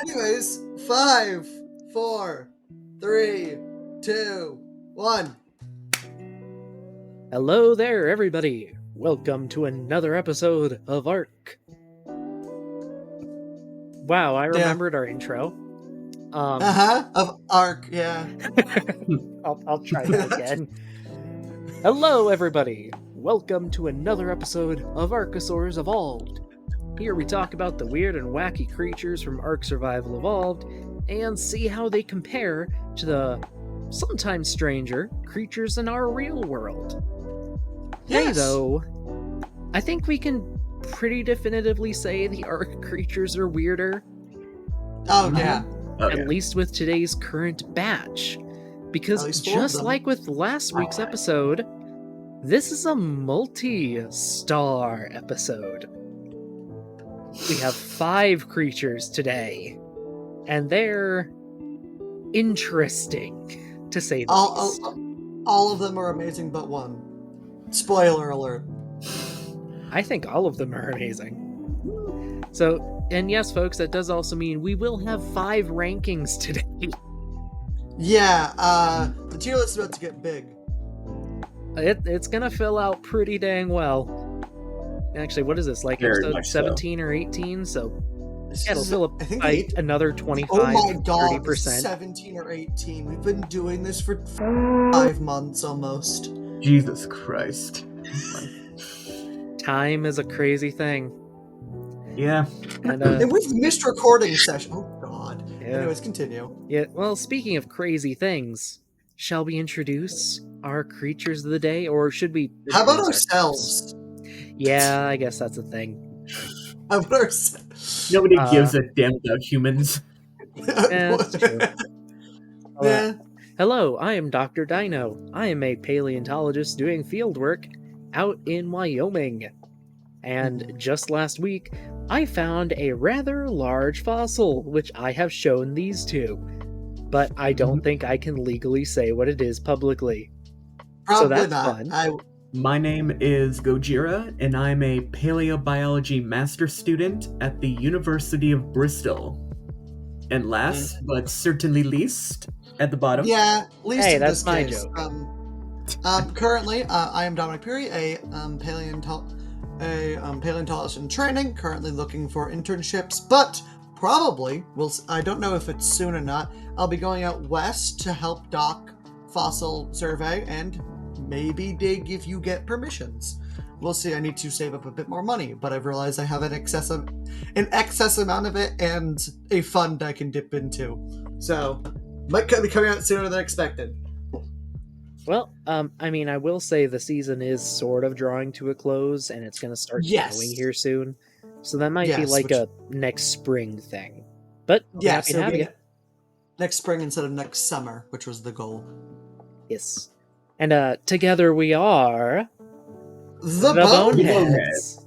Anyways, 5, 4, 3, 2, 1. Hello there, everybody. Welcome to another episode of Ark. Wow, I remembered our intro. Of Ark, yeah. I'll try that again. Hello, everybody. Welcome to another episode of Arkosaurs Evolved. Here we talk about the weird and wacky creatures from Ark Survival Evolved and see how they compare to the sometimes stranger creatures in our real world. Today, though, I think we can pretty definitively say the Ark creatures are weirder. Oh, yeah. At least with today's current batch. Because just like with last week's episode, this is a multi-star episode. We have 5 creatures today, and they're interesting, to say the least. All of them are amazing but one. Spoiler alert. I think all of them are amazing. So, and yes, folks, that does also mean we will have 5 rankings today. Yeah, the tier list is about to get big. It's gonna fill out pretty dang well. Actually, what is this, like episode 17 or 18? So, yeah, it'll fill up by another 25, oh my God, 30%. 17 or 18. We've been doing this for 5 months almost. Jesus Christ. Time is a crazy thing. Yeah. And we've missed recording session. Oh, God. Yeah. Anyways, continue. Yeah, well, speaking of crazy things, shall we introduce our creatures of the day, or should we... How about ourselves? Yeah, I guess that's a thing. How about ourselves? Nobody gives a damn about humans. Yeah, that's true. Yeah. Hello, I am Dr. Dino. I am a paleontologist doing fieldwork out in Wyoming. And just last week, I found a rather large fossil, which I have shown these two. But I don't think I can legally say what it is publicly. Probably so that's not. fun. My name is Gojira, and I'm a paleobiology master student at the University of Bristol. And last, but certainly least, at the bottom. Yeah, least hey, in that's this my case. joke. Currently, I am Dominic Peary, a paleontologist in training, currently looking for internships, but probably, I don't know if it's soon or not, I'll be going out west to help doc fossil survey and maybe dig if you get permissions. We'll see. I need to save up a bit more money, but I've realized I have an excess amount of it and a fund I can dip into. So, might be coming out sooner than expected. Well, I mean, I will say the season is sort of drawing to a close, and it's going to start snowing here soon. So that might be like a next spring thing. But happy to have you. Next spring instead of next summer, which was the goal. Yes. And together we are... The Boneheads!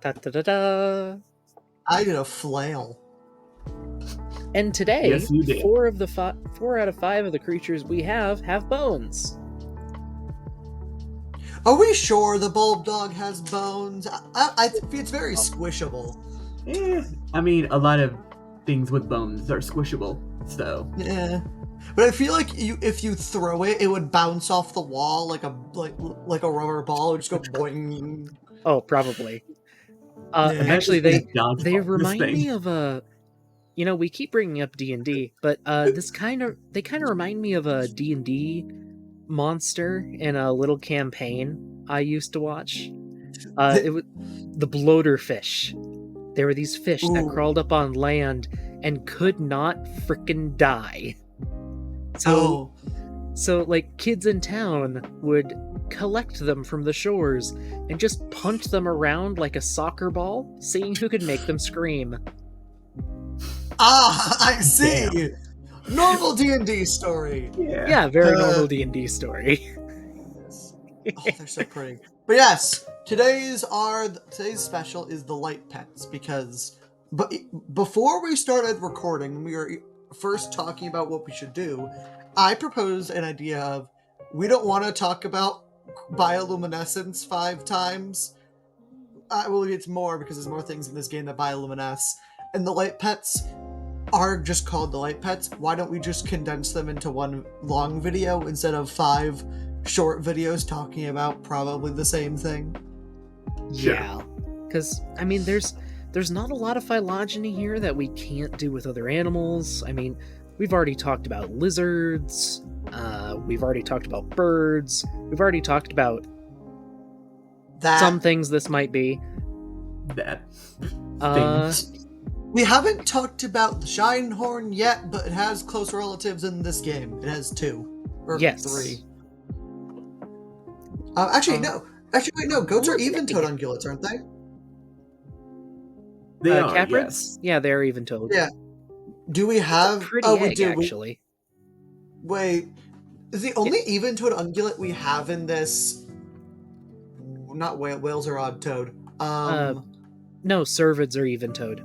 Da-da-da-da! I did a flail. And today, yes, 4 out of 5 of the creatures we have bones. Are we sure the bulb dog has bones? I think it's very squishable. I mean, a lot of things with bones are squishable, so... Yeah. But I feel like if you throw it, it would bounce off the wall like a rubber ball. It would just go boing. Oh, probably. Actually, they remind me of a... You know, we keep bringing up D&D, but they kind of remind me of a D&D monster in a little campaign I used to watch. It was the bloater fish. There were these fish that crawled up on land and could not frickin' die. So like kids in town would collect them from the shores and just punt them around like a soccer ball, seeing who could make them scream. Ah, I see. Damn. Normal D&D story. Yeah, very normal D&D story. Oh, they're so pretty. But yes, today's special is the light pets but before we started recording, we were first talking about what we should do. I proposed an idea of we don't want to talk about bioluminescence 5 times. Well, it's more because there's more things in this game that bioluminesce. And the light pets, are just called the light pets, why don't we just condense them into one long video instead of 5 short videos talking about probably the same thing? Yeah, because I mean, there's not a lot of phylogeny here that we can't do with other animals. I mean, we've already talked about lizards. We've already talked about birds. We've already talked about some things this might be. Things. We haven't talked about the Shinehorn yet, but it has close relatives in this game. It has 2 or 3. Actually, no. Actually, wait, no. Goats are even-toed ungulates, aren't they? They are, caprids? yes. Yeah, they're even-toed. Yeah. Do we have? Pretty egg, we do. Actually. Wait, is the only even-toed ungulate we have in this? Not whales are odd-toed. No, cervids are even-toed.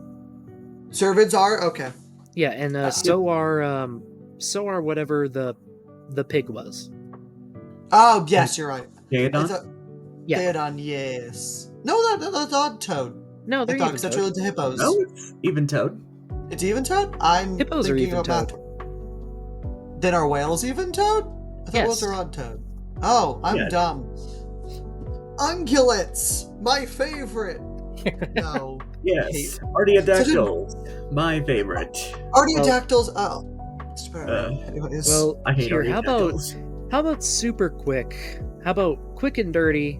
Cervids are okay. Yeah, and so are whatever the pig was. Oh yes, you're right. Daedon? Yeah. Daedon, yes. No, that's odd-toed. No, they're even-toed. That's related to hippos. No, it's even-toed. It's even-toed? Hippos are even-toed. Then are whales even-toed? I thought whales are odd-toed. Oh, I'm dumb. Ungulates! My favorite! No. Yes. Artiodactyls. My favorite. Artiodactyls, well, I hate here, artiodactyls. how about super quick? How about quick and dirty?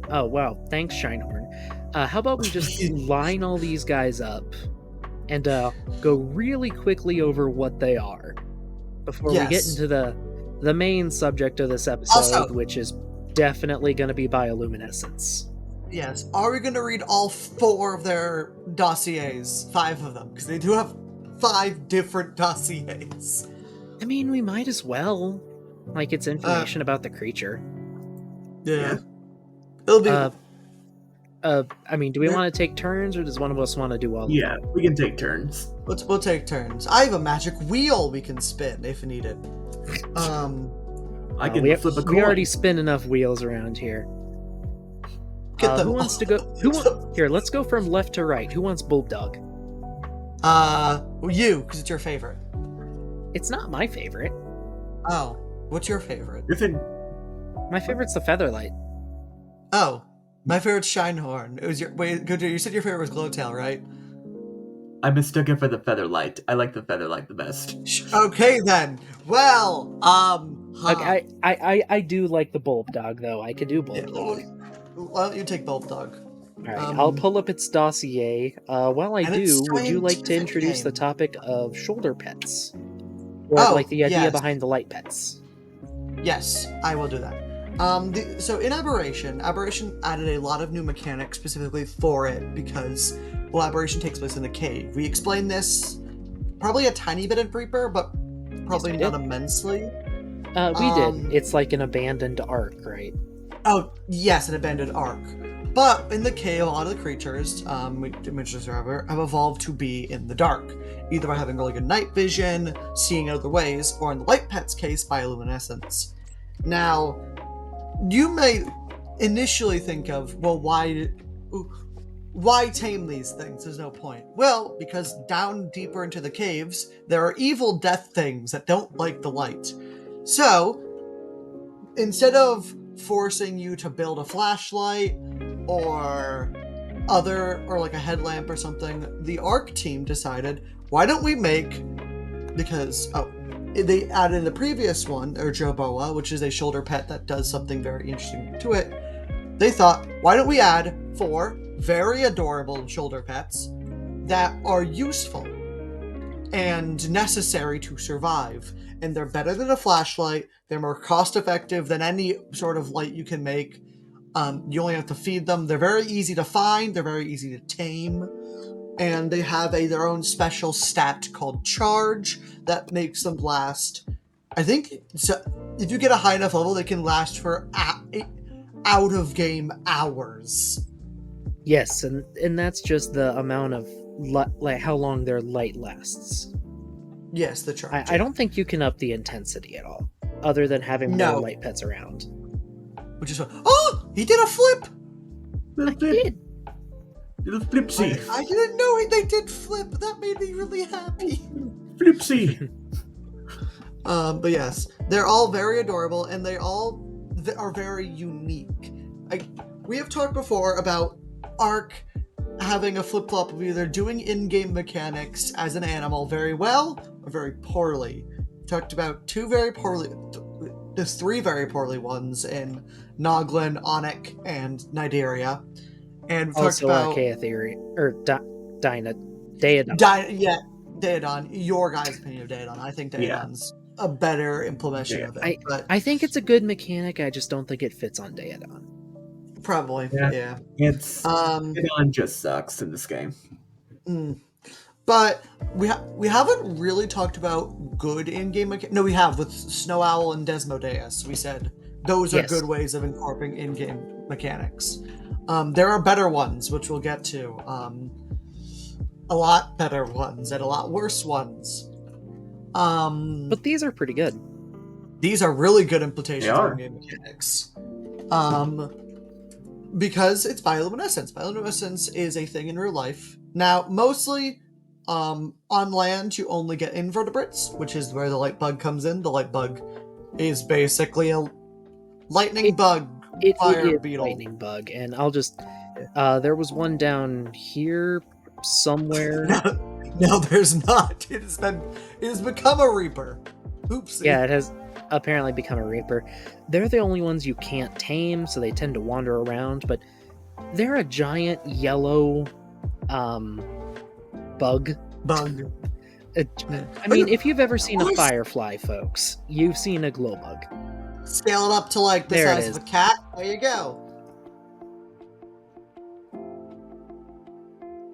Oh, wow. Thanks, Shinehorn. How about we just line all these guys up and go really quickly over what they are before we get into the main subject of this episode, which is definitely going to be bioluminescence. Yes. Are we going to read all 4 of their dossiers? 5 of them, because they do have 5 different dossiers. I mean, we might as well. Like, it's information about the creature. Yeah. It'll be... I mean, do we want to take turns, or does one of us want to do all of them? Yeah, we can take turns. We'll take turns. I have a magic wheel we can spin if needed. I can flip a coin. We already spin enough wheels around here. Get them. Who wants to go? Here, let's go from left to right. Who wants Bulldog? You, because it's your favorite. It's not my favorite. Oh, what's your favorite? My favorite's the Featherlight. Oh, my favorite's Shinehorn. It was you said your favorite was Glowtail, right? I mistook it for the Featherlight. I like the Featherlight the best. Okay then. Well, I do like the Bulldog though. I could do Bulldog. Why don't you take Bulldog? Alright, I'll pull up its dossier. While I do, would you like to introduce the topic of shoulder pets? Or like the idea behind the light pets? Yes, I will do that. So in Aberration added a lot of new mechanics specifically for it because, well, Aberration takes place in a cave. We explained this probably a tiny bit in Reaper, but probably not immensely. We did. It's like an abandoned Ark, right? Oh, yes, an abandoned Ark. But in the cave, a lot of the creatures, have evolved to be in the dark, either by having really good night vision, seeing other ways, or in the light pet's case, bioluminescence. Now, you may initially think of, well, why tame these things? There's no point. Well, because down deeper into the caves, there are evil death things that don't like the light. So, instead of forcing you to build a flashlight or like a headlamp or something, the Ark team decided, why don't we make, because they added in the previous one, or Joboa, which is a shoulder pet that does something very interesting to it. They thought, why don't we add 4 very adorable shoulder pets that are useful and necessary to survive, and they're better than a flashlight. They're more cost-effective than any sort of light you can make. You only have to feed them. They're very easy to find. They're very easy to tame. And they have their own special stat called Charge that makes them last. I think if you get a high enough level, they can last for out-of-game hours. Yes, and that's just the amount of like how long their light lasts. Yes, the Charge. I don't think you can up the intensity at all, other than having more light pets around. Which is oh, he did a flip. I did. Little flipsy. I didn't know they did flip. That made me really happy. Floopsy. But yes, they're all very adorable, and they all are very unique. We have talked before about Ark having a flip-flop of either doing in-game mechanics as an animal very well or very poorly. We talked about there's 3 very poorly ones in Noglin, Onyx, and Nidaria. And we talked Also, about Archaeotheory or Daedon. Daedon. Your guys' opinion of Daedon. I think Yeah. Daedon's a better implementation of it. I think it's a good mechanic. I just don't think it fits on Daedon. Probably, yeah. Daedon just sucks in this game. But we haven't really talked about good in-game mechanics. No, we have with Snow Owl and Desmodeus. We said those are good ways of incorporating in-game mechanics. There are better ones, which we'll get to. A lot better ones and a lot worse ones. But these are pretty good. These are really good implementations of in-game mechanics. Because it's bioluminescence. Bioluminescence is a thing in real life. Now, mostly on land, you only get invertebrates, which is where the light bug comes in. The light bug is basically a lightning bug, fire beetle. Lightning bug, and I'll just... there was one down here somewhere. No, there's not. It has become a reaper. Oopsie. Yeah, it has apparently become a reaper. They're the only ones you can't tame, so they tend to wander around, but they're a giant yellow bug. I mean, if you've ever seen a firefly, folks, you've seen a glow bug. Scale it up to like the size of a cat. There you go.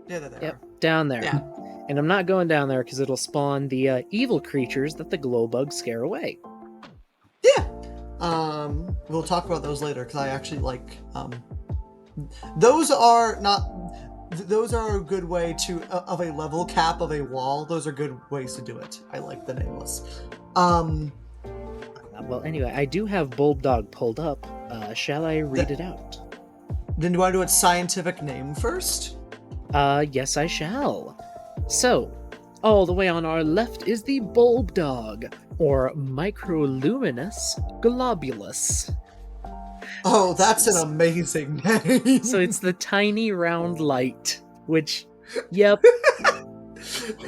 Yeah, there. Down there. Yeah. And I'm not going down there because it'll spawn the evil creatures that the glow bugs scare away. Yeah. We'll talk about those later because I actually like. Those are a good way of a level cap of a wall. Those are good ways to do it. I like the nameless. Well, anyway, I do have Bulb Dog pulled up. Shall I read it out? Then do I do its scientific name first? Yes, I shall. So, all the way on our left is the Bulb Dog, or Microluminous Globulus. Oh, that's an amazing name. So it's the tiny round light, which, yep,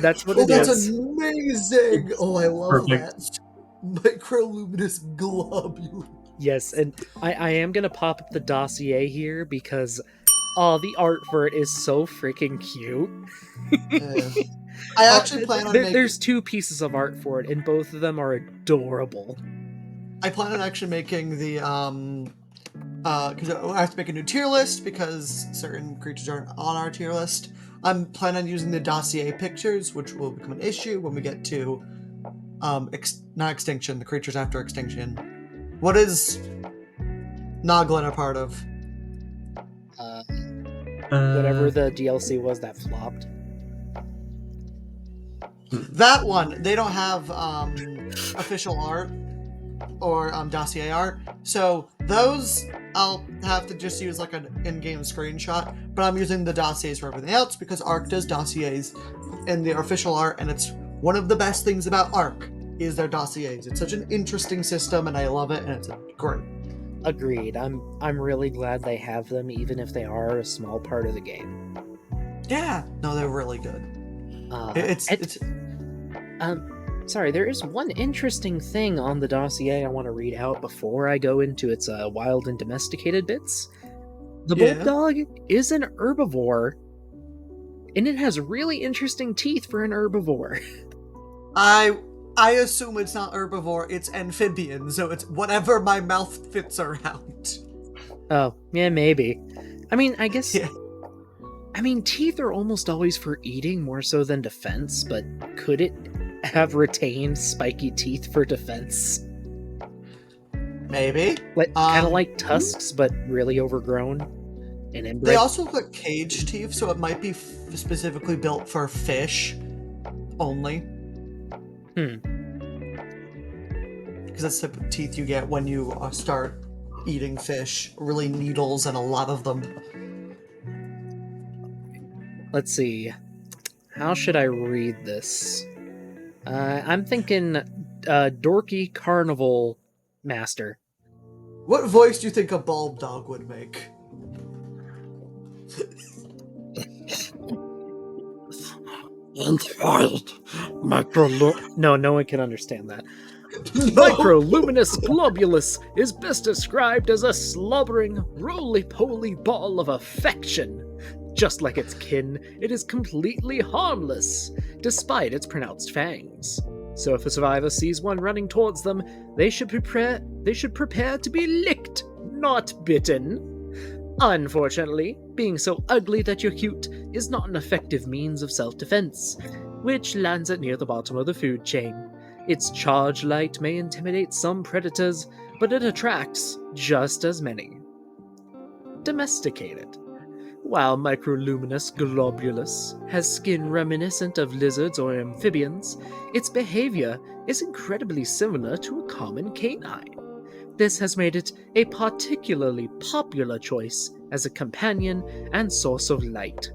that's what it is. That's amazing. Oh, I love that. Microluminous Globulus. Yes, and I am going to pop up the dossier here because, the art for it is so freaking cute. I actually plan on There's 2 pieces of art for it, and both of them are adorable. I plan on actually making the, because I have to make a new tier list because certain creatures aren't on our tier list. I'm planning on using the dossier pictures, which will become an issue when we get to, not extinction, the creatures after extinction. What is Noglin a part of? Whatever the DLC was that flopped. That one, they don't have official art or dossier art, so those I'll have to just use like an in-game screenshot, but I'm using the dossiers for everything else because Ark does dossiers in their official art, and it's one of the best things about Ark is their dossiers. It's such an interesting system, and I love it, and it's great. Agreed. I'm really glad they have them, even if they are a small part of the game. Yeah, no, they're really good. Sorry, there is one interesting thing on the dossier I want to read out before I go into its wild and domesticated bits. The Bulb Dog is an herbivore, and it has really interesting teeth for an herbivore. I assume it's not herbivore, it's amphibian, so it's whatever my mouth fits around. Oh, yeah, maybe. I mean, I guess... Yeah. I mean, teeth are almost always for eating more so than defense, but could it have retained spiky teeth for defense? Maybe. Kind of like tusks, but really overgrown and inbred. They also look like cage teeth, so it might be specifically built for fish only. Because that's the type of teeth you get when you start eating fish. Really needles and a lot of them. Let's see. How should I read this? I'm thinking dorky carnival master. What voice do you think a bulb dog would make? No one can understand that. No. Microluminous globulus is best described as a slobbering, roly-poly ball of affection. Just like its kin, it is completely harmless, despite its pronounced fangs. So if a survivor sees one running towards them, they should prepare to be licked, not bitten. Unfortunately, being so ugly that you're cute is not an effective means of self-defense, which lands it near the bottom of the food chain. Its charge light may intimidate some predators, but it attracts just as many. Domesticated. While Microluminous globulus has skin reminiscent of lizards or amphibians, its behavior is incredibly similar to a common canine. This has made it a particularly popular choice as a companion and source of light.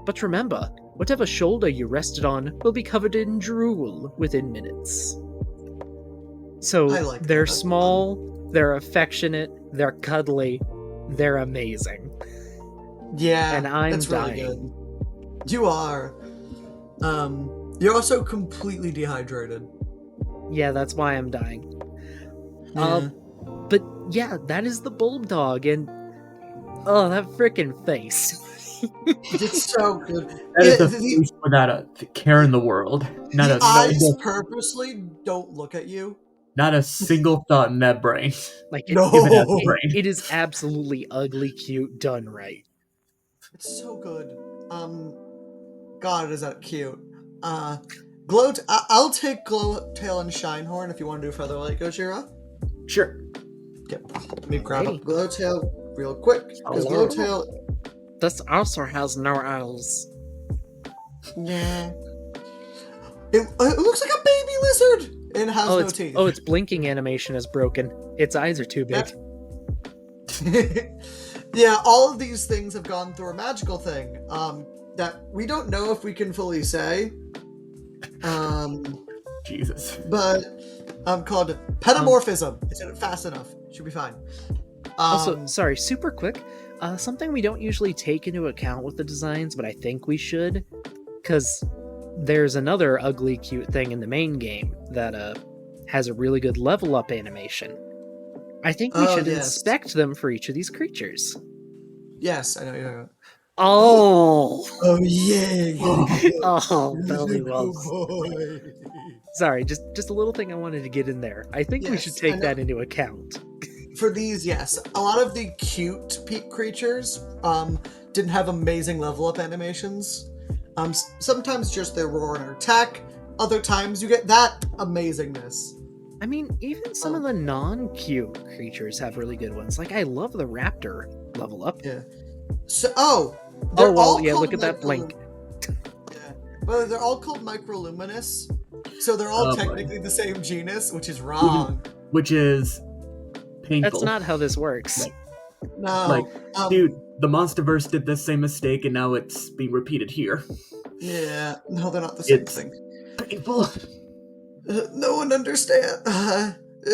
But remember, whatever shoulder you rested on will be covered in drool within minutes. So they're small, they're affectionate, they're cuddly, they're amazing. Yeah, and I'm that's dying. really good. You are. You're also completely dehydrated. Yeah, that's why I'm dying. Yeah. But yeah, that is the bulb dog, and oh, that freaking face. It's so good. That is a face without a care in the world. Not the a eyes single, purposely don't look at you. not a single thought in that brain. Like No. If it has a brain. It is absolutely ugly cute done right. It's so good. God, is that cute. I'll take Glowtail and Shinehorn if you want to do Featherlight Gojira. Sure. Okay. Let me grab up Glowtail real quick. Because Glowtail... This also has no eyes. Yeah. It looks like a baby lizard! And has no teeth. Oh, its blinking animation is broken. Its eyes are too big. Yeah, all of these things have gone through a magical thing that we don't know if we can fully say. Jesus. But called petamorphism. It's fast enough. Should be fine. Also, sorry, super quick. Something we don't usually take into account with the designs, but I think we should, because there's another ugly cute thing in the main game that has a really good level up animation. I think we should inspect them for each of these creatures. Yes, I know you know. Oh! Oh yeah! Oh, belly rubs. Boy. Sorry, just a little thing I wanted to get in there. I think we should take that into account. For these, yes. A lot of the cute creatures didn't have amazing level up animations. Sometimes just their roar and attack. Other times you get that amazingness. I mean, even some of the non-cute creatures have really good ones. Like, I love the raptor level up. Yeah. So, look at that blink. Yeah. Well, they're all called Microluminous, so they're all technically the same genus, which is wrong. Which is painful. That's not how this works. No. Dude, the Monsterverse did this same mistake, and now it's being repeated here. Yeah. No, they're not the same thing. Painful. No one understands.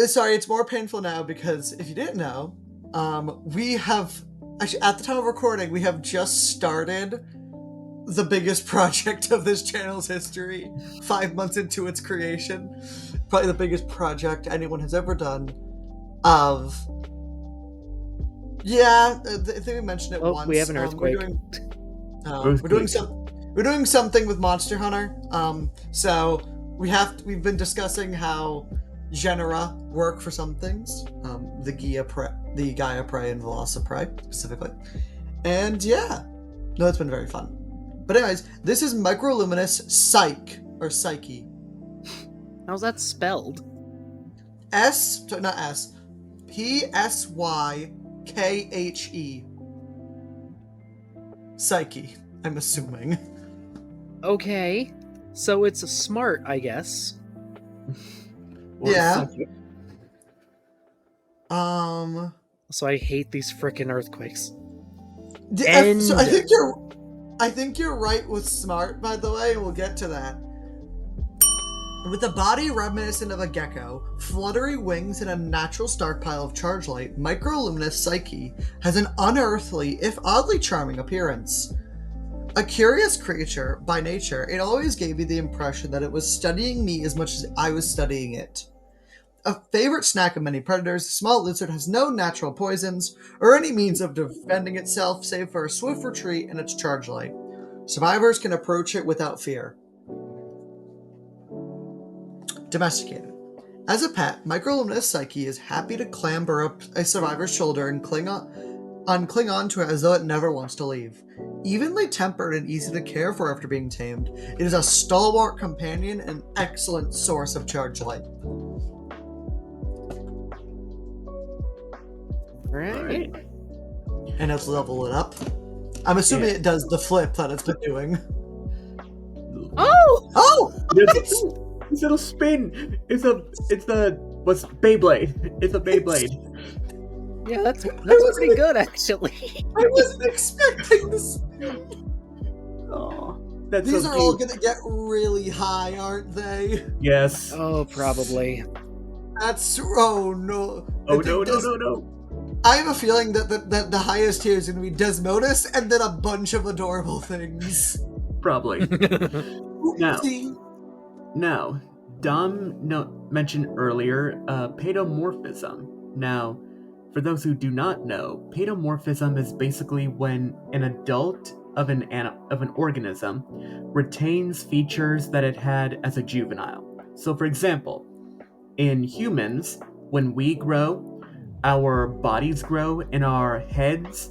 Sorry, it's more painful now because if you didn't know, we have... Actually, at the time of recording, we have just started the biggest project of this channel's history. 5 months into its creation. Probably the biggest project anyone has ever done. Yeah, I think we mentioned it once. We have an earthquake. We're doing something with Monster Hunter. So we've been discussing how genera work for some things. The Gaia Prey and Velociprey specifically. And yeah, no, it's been very fun. But anyways, this is Microluminous Psyche. How's that spelled? Not S. Psykhe. Psyche, I'm assuming. Okay. So it's smart, I guess. Yeah. So I hate these frickin' earthquakes. So I think you're right with smart, by the way. We'll get to that. With a body reminiscent of a gecko, fluttery wings, and a natural stockpile of charge light, microluminous Psyche has an unearthly, if oddly charming, appearance. A curious creature by nature, it always gave me the impression that it was studying me as much as I was studying it. A favorite snack of many predators, the small lizard has no natural poisons or any means of defending itself save for a swift retreat and its charge light. Survivors can approach it without fear. Domesticated. As a pet, microluminous Psyche is happy to clamber up a survivor's shoulder and cling on to it as though it never wants to leave. Evenly tempered and easy to care for after being tamed, it is a stalwart companion and excellent source of charge light. Right. And let's level it up. I'm assuming it does the flip that it's been doing. Oh! Oh! This little spin. It's what's Beyblade? It's a Beyblade. Yeah, that's pretty good actually. I wasn't expecting this. Oh, that's These so are cute. all gonna get really high, aren't they? Yes. Oh, probably. That's no. Oh no. I have a feeling that the highest tier is gonna be Desmodus and then a bunch of adorable things. Probably. Oopsie. Now, Dom mentioned earlier paedomorphism. Now, for those who do not know, paedomorphism is basically when an adult of an organism retains features that it had as a juvenile. So, for example, in humans, when we grow, our bodies grow and our heads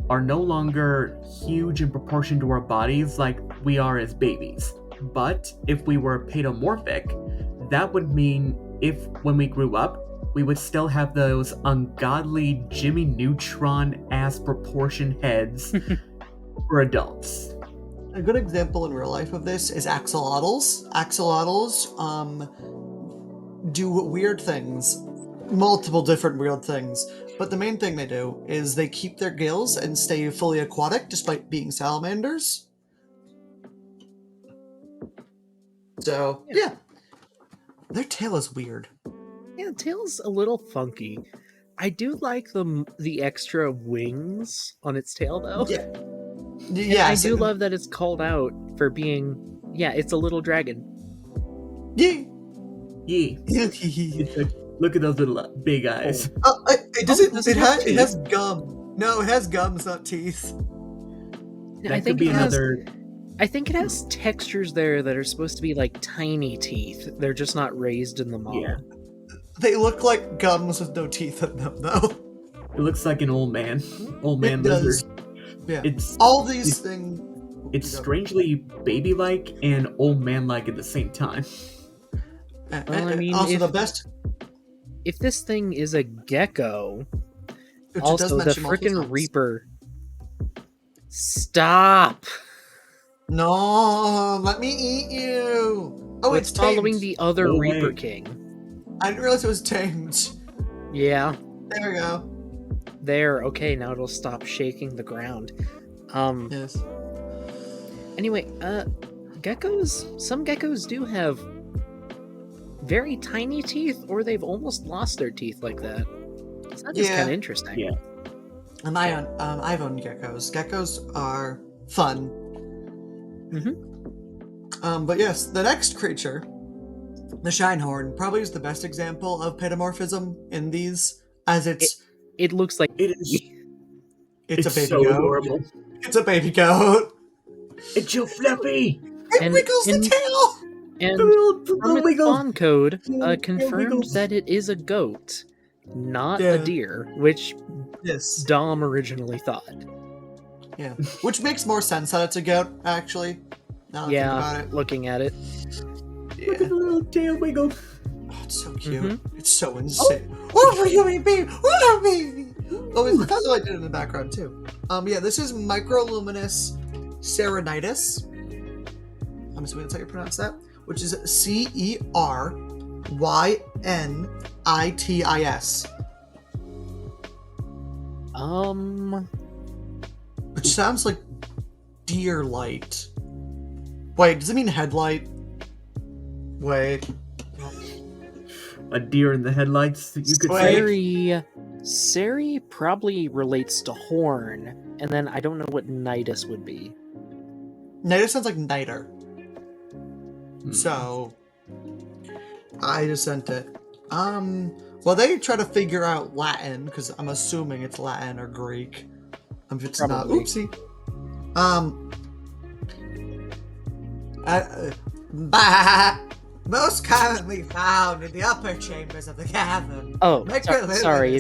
are no longer huge in proportion to our bodies like we are as babies. But if we were paedomorphic, that would mean if when we grew up, we would still have those ungodly Jimmy Neutron-ass proportion heads for adults. A good example in real life of this is axolotls. Axolotls do weird things, multiple different weird things, but the main thing they do is they keep their gills and stay fully aquatic despite being salamanders. So, yeah. Their tail is weird. Yeah, the tail's a little funky. I do like the extra wings on its tail, though. Yeah. And Yeah. I do love that it's called out for being, it's a little dragon. Yeah. Yeah. Look at those little big eyes. It has gum. No, it has gums, not teeth. I think it has textures there that are supposed to be like tiny teeth. They're just not raised in the model. Yeah. They look like gums with no teeth in them, though. It looks like an old man. Old man It does. lizard. Yeah. It's all these things. It's strangely baby-like and old man-like at the same time. Well, I mean, also the best. If this thing is a gecko, Which it also does the mention multiple frickin' times. Reaper. Stop! No, let me eat you. Oh, it's it's following tamed. the other No Reaper way. King. I didn't realize it was tamed. Yeah. There we go. There. Okay, now it'll stop shaking the ground. Yes. Anyway, geckos. Some geckos do have very tiny teeth, or they've almost lost their teeth like that. So that is kind of interesting. Yeah. And I've owned geckos. Geckos are fun. But yes, the next creature, the Shinehorn, probably is the best example of paedomorphism in these, as It looks like It is. it's a baby so goat. adorable. It's a baby goat. It's so fluffy. It wiggles the tail. And The from its wiggle. spawn code, The confirmed wiggles. that it is a goat, not Yeah. a deer, which Yes. Dom originally thought. Yeah. Which makes more sense that it's a goat, actually. Now that I think about it. Looking at it. Look at the little tail wiggle. Oh, it's so cute. It's so insane. Oh, for you, baby! Oh, baby! Oh, it's because I did it in the background, too. Yeah, this is Microluminous Cernytis. I'm assuming that's how you pronounce that. Which is Cernytis. Which sounds like deer light. Wait, does it mean headlight? Wait. A deer in the headlights, you could Wait. say. Sari probably relates to horn, and then I don't know what nidus would be. Nidus sounds like niter. So, I just sent it. Well, they try to figure out Latin, because I'm assuming it's Latin or Greek. If it's not, Probably. oopsie. Most commonly found in the upper chambers of the cavern. Oh, sorry.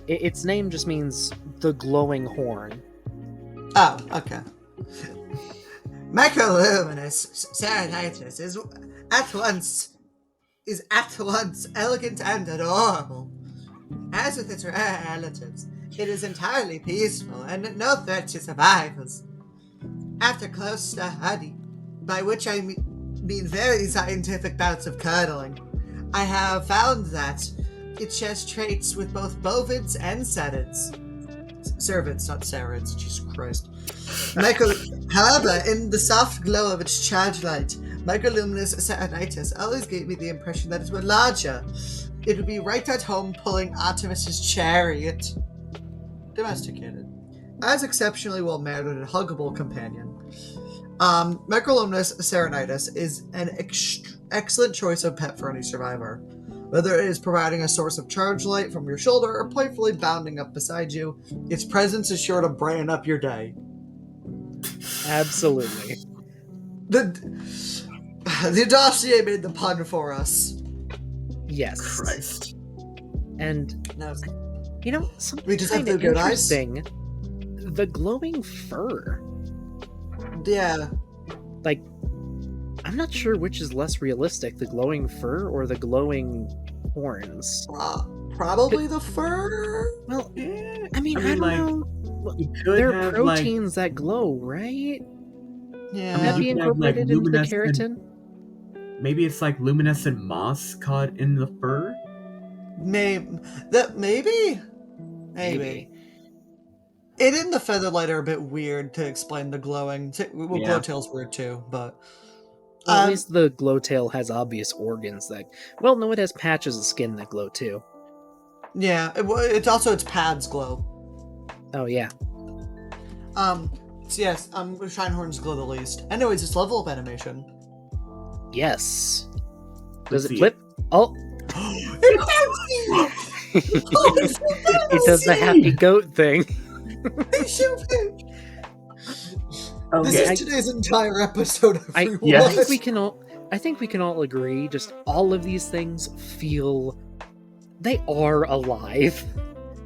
Its name just means the glowing horn. Oh, okay. Microluminous Serenitis is at once elegant and adorable. As with its rare relatives, it is entirely peaceful and no threat to survivors. After close study, by which I mean very scientific bouts of curdling, I have found that it shares traits with both bovids and cerids. Cervids, not cerids, Jesus Christ. However, in the soft glow of its charged light, microluminous Serenitis always gave me the impression that it were larger. It would be right at home pulling Artemis's chariot. Domesticated. As exceptionally well-mannered and huggable companion. Microluminous Serenitis is an excellent choice of pet for any survivor. Whether it is providing a source of charge light from your shoulder or playfully bounding up beside you, its presence is sure to brighten up your day. Absolutely. The dossier made the pun for us. Yes. Christ. And, No. you know, something We just have kind the of good eyes? interesting. The glowing fur. Yeah. Like, I'm not sure which is less realistic, the glowing fur or the glowing horns. Probably the fur? Well, I mean, I don't like, know. you could There have, are proteins that glow, right? Yeah. Would that you be could have, like, incorporated into the luminescent- keratin? Maybe it's like luminescent moss caught in the fur? Maybe. It and the featherlight are a bit weird to explain the glowing. Well, Yeah. glowtail's weird too, but... Well, at least the glowtail has obvious organs that... Well, no, it has patches of skin that glow too. Yeah, it's also its pads glow. Oh, yeah. So yes, Shinehorns glow the least. Anyways, its level of animation. Yes. Let's Does it see flip? Oh! It does the happy goat thing. This Okay. is today's entire episode, everyone. Yeah. I think we can all agree, just all of these things feel... They are alive.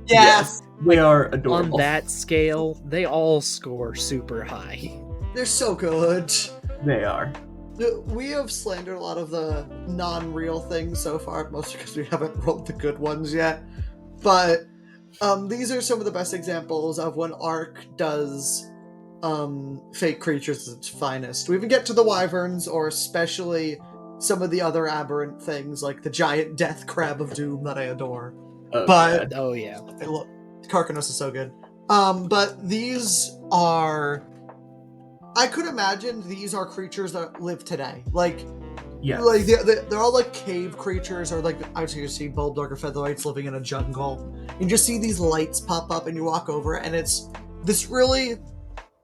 Yes. They are adorable. On that scale, they all score super high. They're so good. They are. We have slandered a lot of the non-real things so far, mostly because we haven't rolled the good ones yet. But these are some of the best examples of when Ark does fake creatures at its finest. We even get to the wyverns, or especially some of the other aberrant things, like the giant death crab of doom that I adore. Oh, But God. Oh, yeah. look, Karkanos is so good. But these are... I could imagine these are creatures that live today. Like, Yes. like they're all like cave creatures, or like I you see Bulldog or Featherlights living in a jungle. You just see these lights pop up, and you walk over, and it's this really.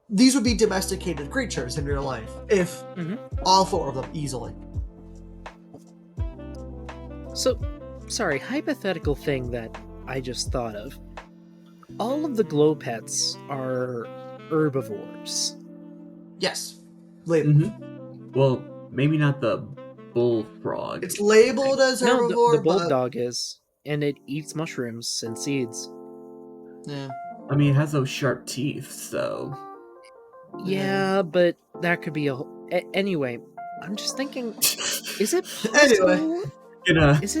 These would be domesticated creatures in real life if all four of them easily. So, sorry, hypothetical thing that I just thought of. All of the Glowpets are herbivores. Yes, labeled. Well, maybe not the bullfrog. It's labeled as No, herbivore, the bulldog is, and it eats mushrooms and seeds. but yeah. I mean, it has those sharp teeth, so... Yeah, but that could be a... Anyway, I'm just thinking, is it possible... Anyway. Is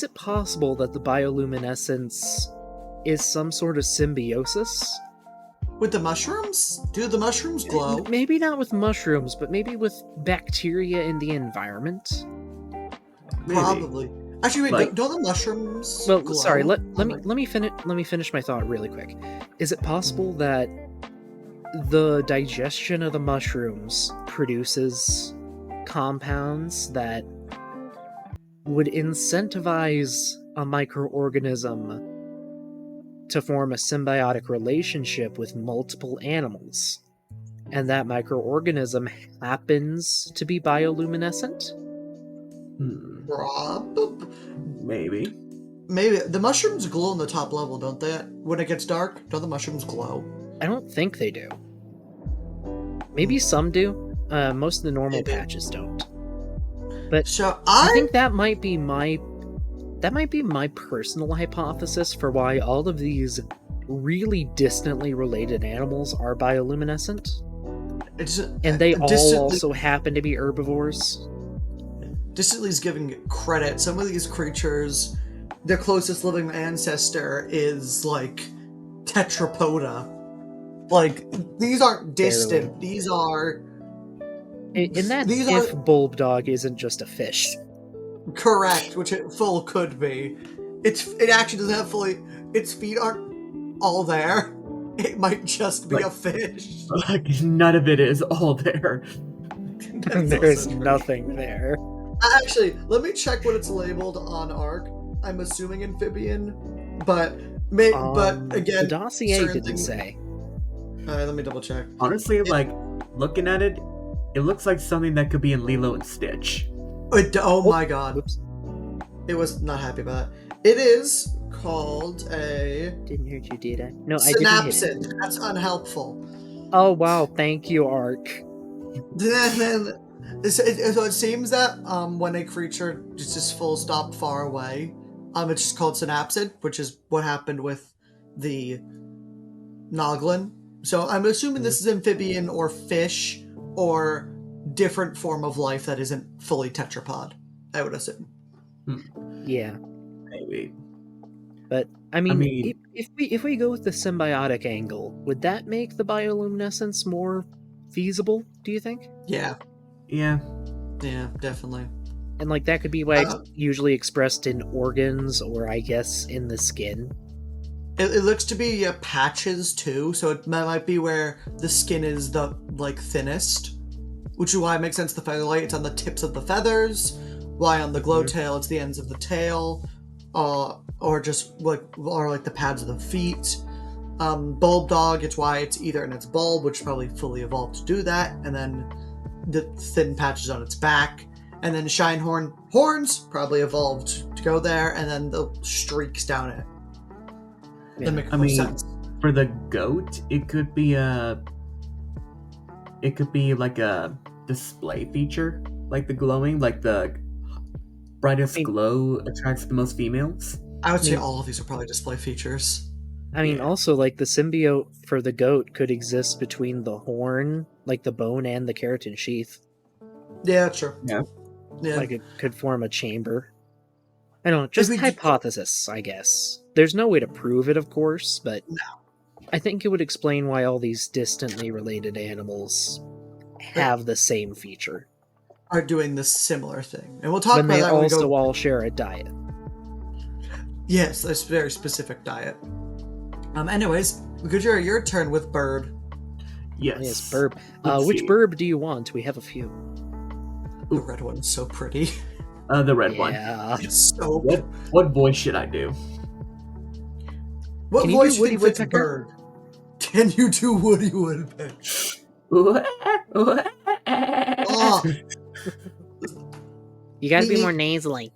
it possible that the bioluminescence is some sort of symbiosis? With the mushrooms? Do the mushrooms glow? Maybe not with mushrooms, but maybe with bacteria in the environment. Maybe. Probably. Actually, wait. Like- Don't the mushrooms? Well, glow? sorry. Let me finish my thought really quick. Is it possible that the digestion of the mushrooms produces compounds that would incentivize a microorganism to form a symbiotic relationship with multiple animals, and that microorganism happens to be bioluminescent? Maybe. Maybe. The mushrooms glow on the top level, don't they? When it gets dark, don't the mushrooms glow? I don't think they do. Maybe some do. Most of the normal Maybe. patches don't. But So I think that might be my personal hypothesis for why all of these really distantly related animals are bioluminescent. And they all also happen to be herbivores. Distantly is giving credit. Some of these creatures, their closest living ancestor is like tetrapoda. Like, these aren't distant. Barely. These are... And that's if Bulbdog isn't just a fish. Correct, which it full could be. It actually doesn't have fully... Its feet aren't all there. It might just be a fish. Like, none of it is all there. There's nothing there. Actually, let me check what it's labeled on Ark. I'm assuming amphibian, but again, the dossier didn't say. Alright, let me double check. Honestly, like, looking at it, it looks like something that could be in Lilo and Stitch. Oh my god. Whoops. It was not happy about that. It is called a... Didn't hear you, did I? No, I didn't hit it. Synapsid. That's unhelpful. Oh wow, thank you, Ark. So it seems that when a creature is just full stop far away, it's just called synapsid, which is what happened with the Noglin. So I'm assuming this is amphibian or fish or different form of life that isn't fully tetrapod, I would assume. Yeah. Maybe. But I mean, if we go with the symbiotic angle, would that make the bioluminescence more feasible, do you think? Yeah. Yeah. Yeah, definitely. And like that could be why it's usually expressed in organs or I guess in the skin. It looks to be patches too, so it might be where the skin is the thinnest, which is why it makes sense the featherlight. It's on the tips of the feathers. Why on the glowtail it's the ends of the tail, or just like the pads of the feet. Bulbdog, it's why it's either in its bulb, which probably fully evolved to do that, and then the thin patches on its back, and then Shinehorn horns probably evolved to go there, and then the streaks down it. Yeah. That makes more sense. For the goat, it could be like a display feature, like the glowing, like the brightest glow attracts the most females. I would say all of these are probably display features. I mean, also, like, the symbiote for the goat could exist between the horn, like the bone, and the keratin sheath. Yeah, sure. Yeah. Like, it could form a chamber. I don't know, just hypothesis, I guess. There's no way to prove it, of course, but I think it would explain why all these distantly related animals have the same feature. Are doing this similar thing. And we'll talk when about that when they also all share a diet. Yes, a very specific diet. Anyways, Gojira, your turn with bird. Yes. Burb. Which burb do you want? We have a few. The red one's so pretty. The red one. Yeah. It's so What voice should I do? What Can voice you do you do think fits Woodpecker? bird? Can you do Woody Woodpecker? Oh, You gotta be more nasally.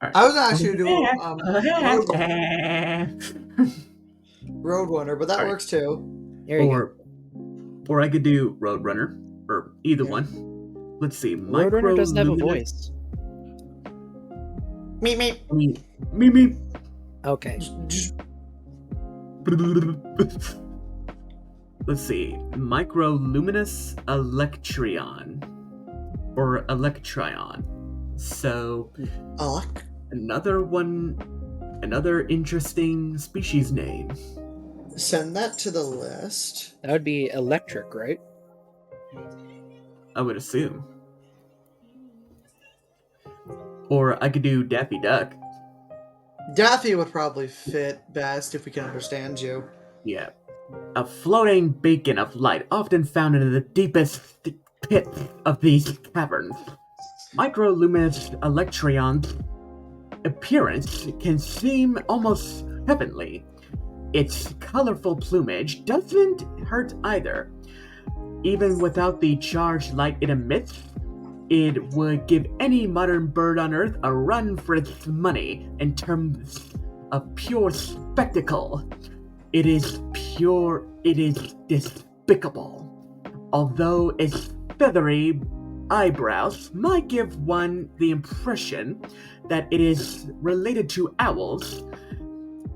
I was actually doing Roadrunner, but that works too. There you go. Or I could do Roadrunner, or either one. Let's see. Roadrunner doesn't have a voice. Meep meep. Meep. Okay. Let's see. Microluminous Electrion. Or Electrion. So, another interesting species name. Send that to the list. That would be electric, right? I would assume. Or I could do Daffy Duck. Daffy would probably fit best if we can understand you. Yeah. A floating beacon of light often found in the deepest pits of these caverns. Microluminous electrons' appearance can seem almost heavenly. Its colorful plumage doesn't hurt either. Even without the charged light it emits, it would give any modern bird on Earth a run for its money in terms of pure spectacle. It is despicable. Although its feathery eyebrows might give one the impression that it is related to owls,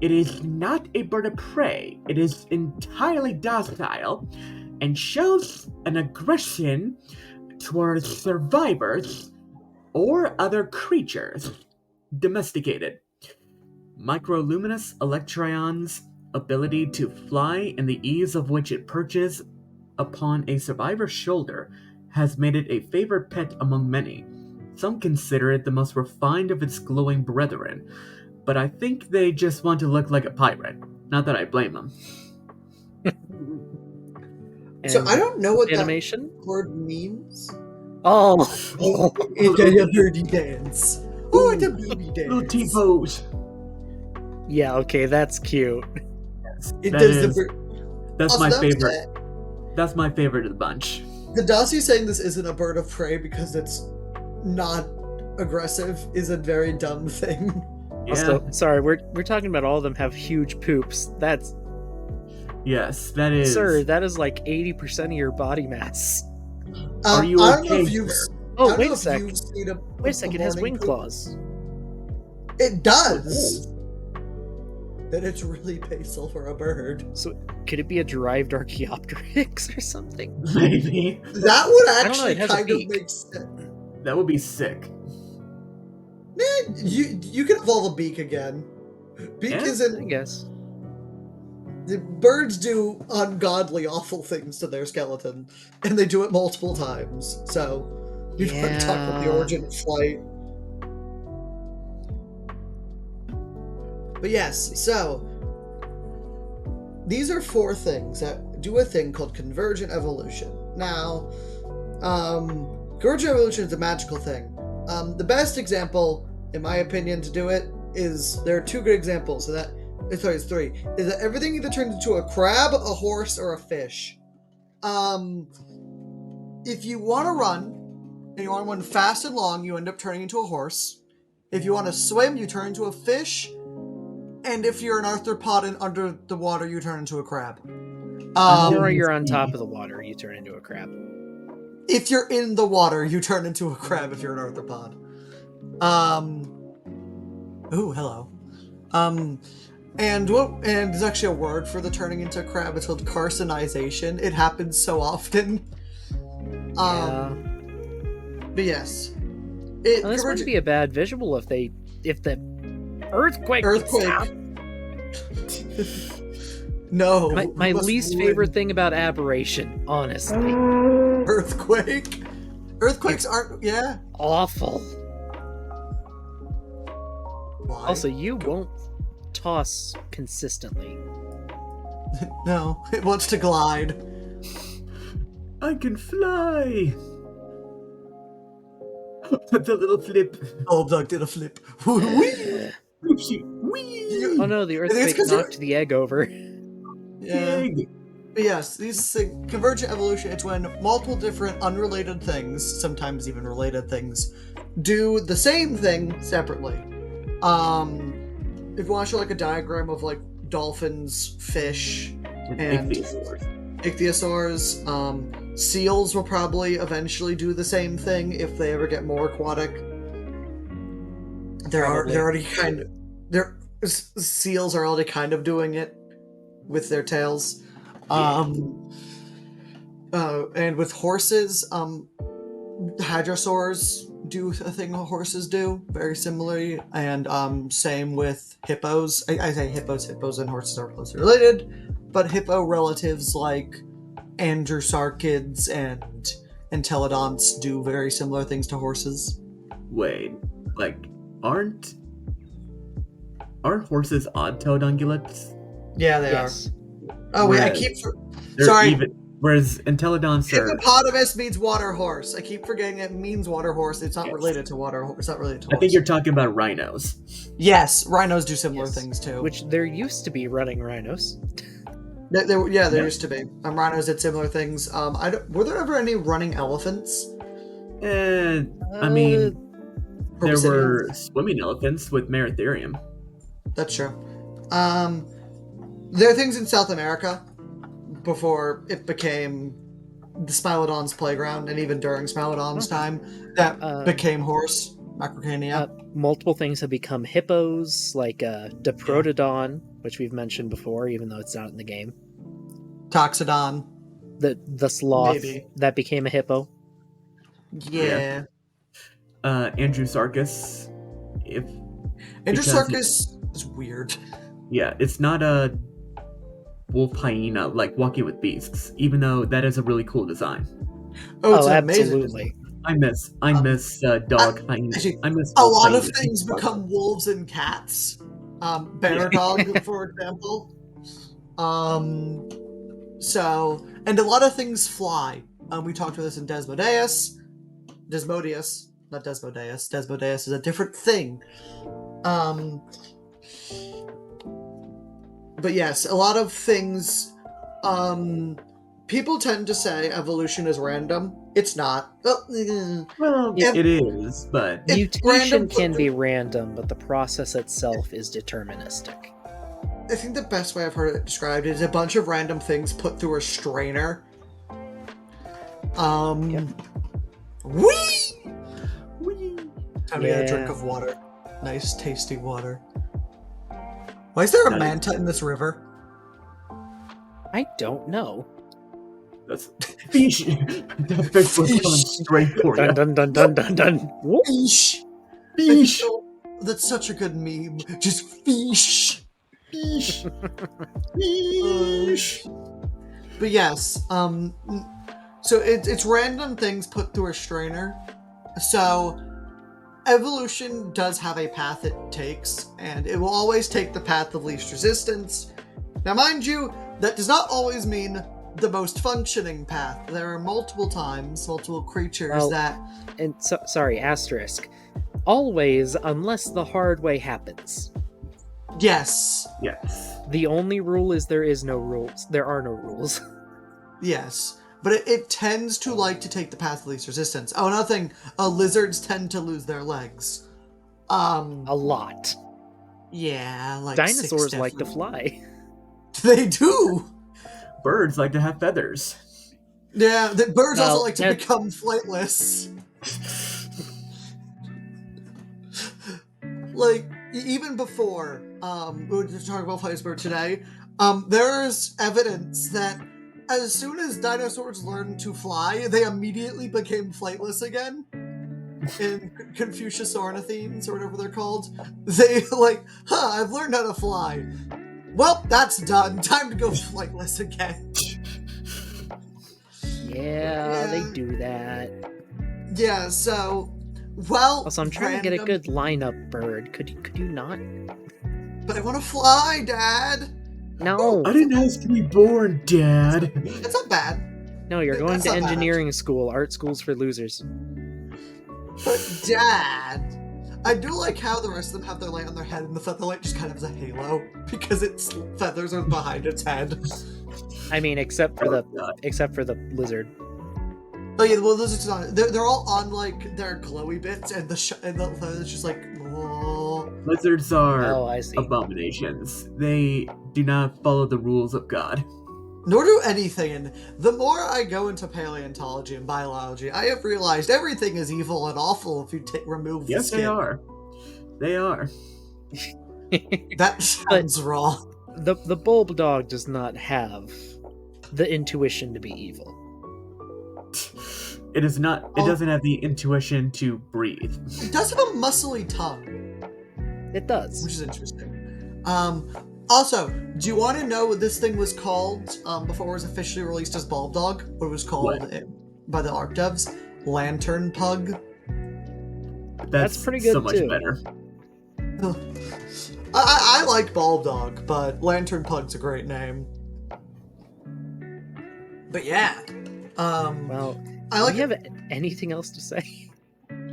it is not a bird of prey. It is entirely docile and shows an aggression towards survivors or other creatures domesticated. Microluminous electrons' ability to fly and the ease of which it perches upon a survivor's shoulder has made it a favorite pet among many. Some consider it the most refined of its glowing brethren, but I think they just want to look like a pirate. Not that I blame them. So I don't know what animation that word means. Oh, It's a birdie dance. Oh, it's a baby dance. Little T-pose. Yeah, okay, that's cute. That's Also, my favorite. That's my favorite of the bunch. The Dossie saying this isn't a bird of prey because it's not aggressive is a very dumb thing. Yeah. Also, sorry, we're talking about all of them have huge poops. That's Yes, that is. Sir, that is like 80% of your body mass. Are you I don't know okay, if you've. sir? Oh, I don't wait know a if sec. you've seen Wait a sec, it has morning wing poop. claws. It does. Then it's really painful for a bird. So could it be a derived Archaeopteryx or something? Maybe. That would I don't know, actually it has a kind of beak. make sense. That would be sick. Man, you can evolve a beak again. Beak Yeah, I isn't. guess. The birds do ungodly, awful things to their skeleton, and they do it multiple times. So you don't talk about the origin of flight. But yes, so these are 4 things that do a thing called convergent evolution. Now, convergent evolution is a magical thing. The best example, in my opinion, to do it is there are 2 good examples. So that it's 3. Is that everything either turns into a crab, a horse, or a fish. If you want to run and you want to run fast and long, you end up turning into a horse. If you want to swim, you turn into a fish. And if you're an arthropod and under the water, you turn into a crab. Or you're on top of the water, you turn into a crab. If you're in the water, you turn into a crab if you're an arthropod. Ooh, hello. And there's actually a word for the turning into a crab. It's called carcinization. It happens so often. Yeah. But yes. Well, this wouldn't be a bad visual if the earthquake. No. My least favorite thing about aberration, honestly. Earthquake. Earthquakes aren't. Yeah. Awful. Why? Also, you won't toss consistently. No, it wants to glide. I can fly. The little flip. Oh, Doug did a flip. Whee! Oh no, the earthquake knocked the egg over. Yeah. But yes, these convergent evolution, it's when multiple different unrelated things, sometimes even related things, do the same thing separately. If you want to show like a diagram of like dolphins, fish, and ichthyosaurs, seals will probably eventually do the same thing if they ever get more aquatic. Seals are already kind of doing it with their tails. And with horses, hadrosaurs do a thing horses do very similarly, and same with hippos. I say hippos and horses are closely related, but hippo relatives like androsarchids and entelodonts do very similar things to horses. Wait, like aren't horses odd-toed ungulates? Yeah, they Yes. are. Oh wait, I Whereas keep. They're Sorry. Whereas entelodonts are... Hippopotamus means water horse. I keep forgetting it means water horse. It's not related to water. It's not related to horse. I think you're talking about rhinos. Yes, rhinos do similar things too. Which there used to be running rhinos. There used to be. Rhinos did similar things. Were there ever any running elephants? I mean, there were swimming elephants with Meratherium. That's true. There are things in South America before it became the Smilodon's playground, and even during Smilodon's time, that became horse, Macrocania. Multiple things have become hippos, like Diprotodon, which we've mentioned before, even though it's not in the game. Toxodon. The sloth that became a hippo. Yeah. Andrewsarchus. Andrewsarchus is weird. Yeah, it's not a wolf hyena like Walking with Beasts, even though that is a really cool design. It's absolutely. I miss dog hyena. I miss a lot of things become wolves and cats. Bear dog, for example. And a lot of things fly. We talked about this in Desmodius, not Desmodius. Desmodius is a different thing. But yes, a lot of things. People tend to say evolution is random. It's not. Well, it is, but mutation can be random, but the process itself is deterministic. I think the best way I've heard it described is a bunch of random things put through a strainer. Whee! Time to get a drink of water. Nice, tasty water. Why is there a manta in this river? I don't know. That's fish. The fish was coming straight for you. Dun dun dun dun dun. Fish. Fish. That's such a good meme. Just fish. Fish. Fish. But yes, so it's random things put through a strainer. So evolution does have a path it takes, and it will always take the path of least resistance. Now, mind you, that does not always mean the most functioning path. There are multiple creatures that... And sorry, asterisk. Always, unless the hard way happens. Yes. Yes. The only rule is there is no rules. There are no rules. Yes. But it tends to like to take the path of least resistance. Oh, another thing, lizards tend to lose their legs. A lot. Yeah, like dinosaurs like to fly. They do. Birds like to have feathers. Yeah, the birds also like to become flightless. Like, even before, we were just talking about flightless birds today, there's evidence that as soon as dinosaurs learned to fly, they immediately became flightless again. In Confucius ornithines, or whatever they're called. They I've learned how to fly. Well, that's done. Time to go flightless again. Yeah, they do that. Yeah, so, well... Also, I'm trying to get a good lineup, bird. Could you not? But I want to fly, Dad! No! I didn't ask to be born, Dad! That's not bad. No, you're going to engineering school. Art school's for losers. But, Dad... I do like how the rest of them have their light on their head, and the featherlight just kind of is a halo, because its feathers are behind its head. I mean, except for the lizard. Oh yeah, well, lizards on. They're all on their glowy bits, and the feathers just like. Oh. Lizards are I see. Abominations. They do not follow the rules of God. Nor do anything, and the more I go into paleontology and biology, I have realized everything is evil and awful if you remove the skin. Yes, they are. That sounds wrong. The bulb dog does not have the intuition to be evil. It is not. It doesn't have the intuition to breathe. It does have a muscly tongue. It does. Which is interesting. Also, do you want to know what this thing was called before it was officially released as Bulb Dog? What it was called by the Ark devs? Lantern Pug. That's pretty good so much too. better. I like Bulb Dog, but Lantern Pug's a great name. But yeah. Well, I do like we have anything else to say?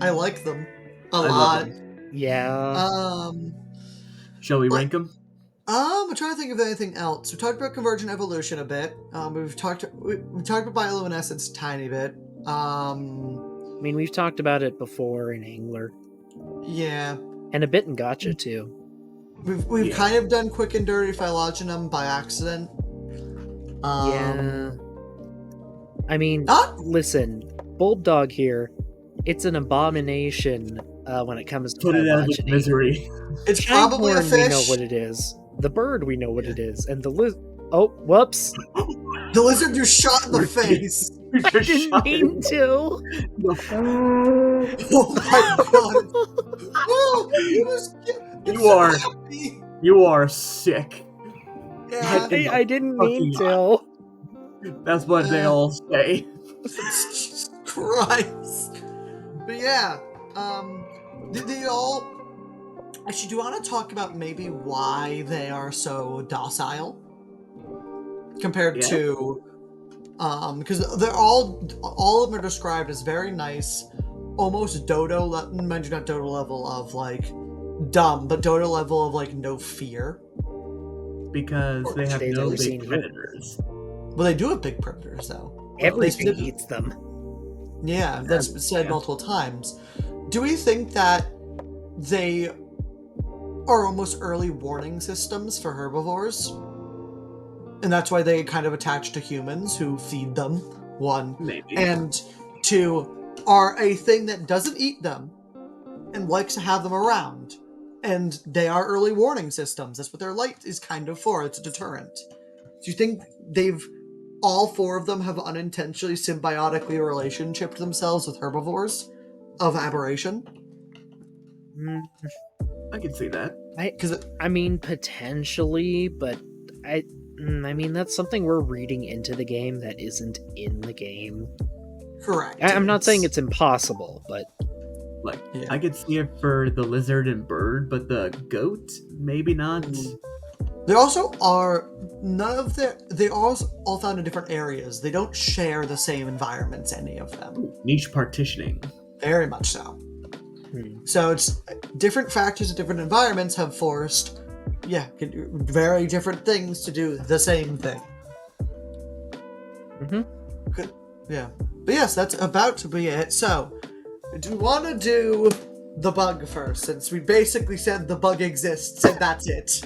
I like them a I lot. love them. Yeah. Shall we but- rank them? I'm trying to think of anything else. We talked about convergent evolution a bit. We talked about bioluminescence a tiny bit. I mean, we've talked about it before in Angler. Yeah. And a bit in Gotcha, too. We've kind of done quick and dirty phylogeny by accident. Yeah. I mean, Ah! listen, Bulldog here, it's an abomination when it comes to Put it out of its phylogeny. It's misery. probably a Shinehorn, fish. we know what it is. The bird, we know what it is. And the oh, whoops. The lizard just shot in the face. I didn't mean to. Oh my god. Oh, You are sick. Yeah. I didn't mean to. That's what they all say. Jesus Christ. But yeah, did they all... Actually, do you want to talk about maybe why they are so docile? Compared to... because they're all of them are described as very nice, almost dodo, mind you, not dodo level of, like, dumb, but dodo level of, like, no fear. Because they have They've no never big seen predators. Well, they do have big predators, though. Everything eats them. Yeah, that's been said multiple times. Do we think that they are almost early warning systems for herbivores? And that's why they kind of attach to humans who feed them, one. Maybe. And two, are a thing that doesn't eat them and likes to have them around. And they are early warning systems. That's what their light is kind of for. It's a deterrent. Do you think all four of them have unintentionally symbiotically relationshiped themselves with herbivores of aberration? I can see that. I mean, potentially, but I mean, that's something we're reading into the game that isn't in the game. Correct. I'm not saying it's impossible, but... Like, I could see it for the lizard and bird, but the goat, maybe not. They also are... They are all found in different areas. They don't share the same environments, any of them. Ooh, niche partitioning. Very much so. So it's different factors in different environments have forced, very different things to do the same thing. Good. Yeah. But yes, that's about to be it. So, do you want to do the bug first, since we basically said the bug exists and that's it?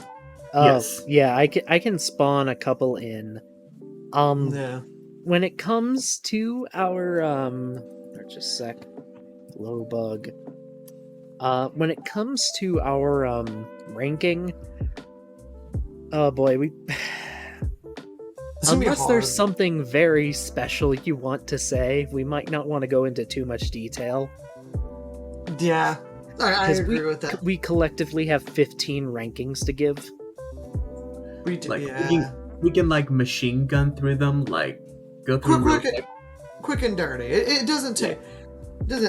Yes. Yeah, I can spawn a couple in. When it comes to our just a sec, low bug. When it comes to our ranking, oh boy, unless there's something very special you want to say, we might not want to go into too much detail. Yeah, I agree with that. We collectively have 15 rankings to give. We do, we can like machine gun through them, like go through quick and dirty. It doesn't take.